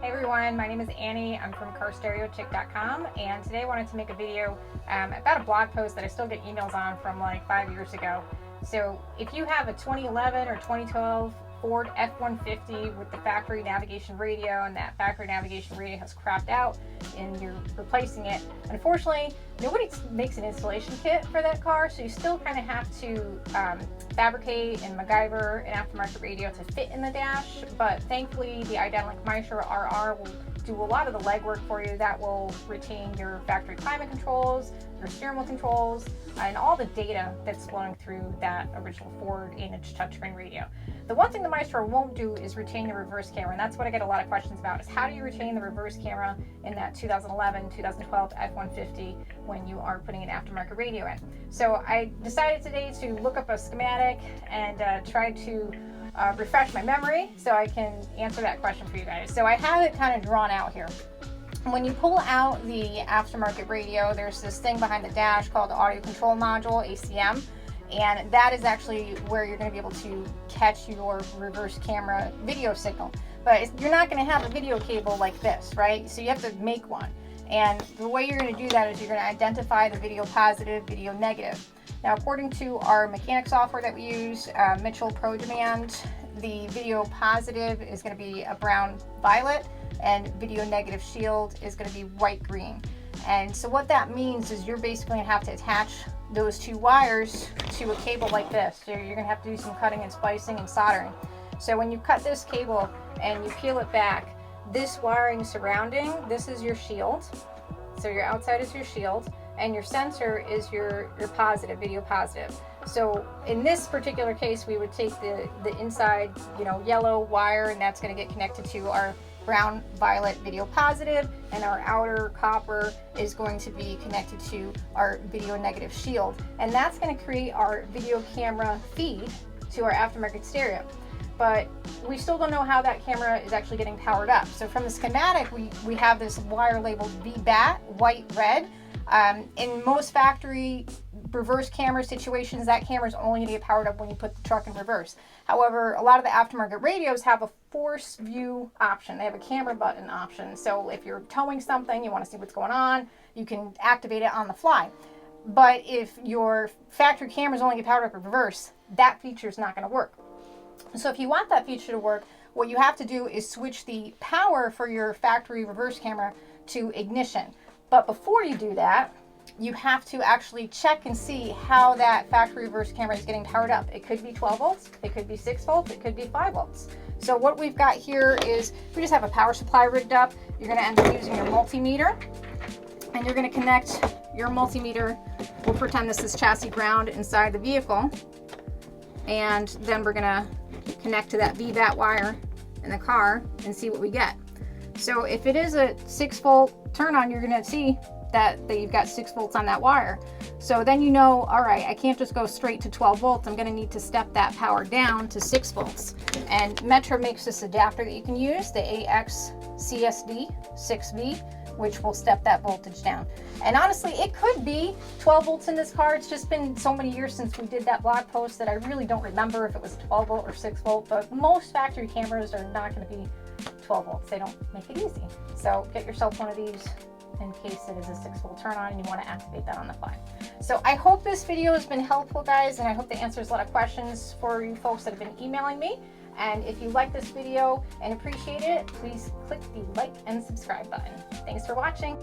Hey everyone, my name is Annie. I'm from carstereochick.com, and today I wanted to make a video about a blog post that I still get emails on from like 5 years ago. So if you have a 2011 or 2012 Ford F-150 with the factory navigation radio, and that factory navigation radio has crapped out and you're replacing it, unfortunately nobody makes an installation kit for that car, so you still kind of have to fabricate and MacGyver an aftermarket radio to fit in the dash. But thankfully the Identilink Maestro RR will do a lot of the legwork for you. That will retain your factory climate controls, your steering wheel controls, and all the data that's flowing through that original Ford 8-inch touchscreen radio. The one thing the Maestro won't do is retain the reverse camera, and that's what I get a lot of questions about, is how do you retain the reverse camera in that 2011, 2012 F-150 when you are putting an aftermarket radio in. So I decided today to look up a schematic and try to refresh my memory so I can answer that question for you guys. So I have it kind of drawn out here. When you pull out the aftermarket radio, there's this thing behind the dash called the audio control module, ACM, and that is actually where you're going to be able to catch your reverse camera video signal. But you're not going to have a video cable like this, right? So you have to make one. And the way you're going to do that is you're going to identify the video positive, video negative. Now, according to our mechanic software that we use, Mitchell Pro Demand, the video positive is going to be a brown violet, and video negative shield is going to be white green. And so what that means is you're basically going to have to attach those two wires to a cable like this. So you're going to have to do some cutting and splicing and soldering. So when you cut this cable and you peel it back, this wiring surrounding, this is your shield. So your outside is your shield, and your sensor is your positive, video positive. So in this particular case, we would take the inside, yellow wire, and that's going to get connected to our brown violet video positive, and our outer copper is going to be connected to our video negative shield, and that's going to create our video camera feed to our aftermarket stereo. But we still don't know how that camera is actually getting powered up. So from the schematic, we have this wire labeled VBAT, white, red. In most factory reverse camera situations, that camera is only going to get powered up when you put the truck in reverse. However, a lot of the aftermarket radios have a force view option. They have a camera button option. So if you're towing something, you want to see what's going on, you can activate it on the fly. But if your factory camera is only get powered up in reverse, that feature is not going to work. So if you want that feature to work, what you have to do is switch the power for your factory reverse camera to ignition. But before you do that, you have to actually check and see how that factory reverse camera is getting powered up. It could be 12 volts, it could be 6 volts, it could be 5 volts. So what we've got here is we just have a power supply rigged up. You're going to end up using your multimeter, and you're going to connect your multimeter. We'll pretend this is chassis ground inside the vehicle, and then we're going to connect to that VBAT wire in the car and see what we get. So if it is a 6 volt turn on, you're going to see that you've got 6 volts on that wire. So then you know, all right, I can't just go straight to 12 volts. I'm going to need to step that power down to 6 volts. And Metro makes this adapter that you can use, the AX-CSD6V, which will step that voltage down. And honestly, it could be 12 volts in this car. It's just been so many years since we did that blog post that I really don't remember if it was 12 volt or 6 volt, but most factory cameras are not going to be 12 volts. They don't make it easy. So get yourself one of these in case it is a 6 volt turn on and you want to activate that on the fly. So I hope this video has been helpful, guys, and I hope it answers a lot of questions for you folks that have been emailing me. And if you like this video and appreciate it, please click the like and subscribe button. Thanks for watching.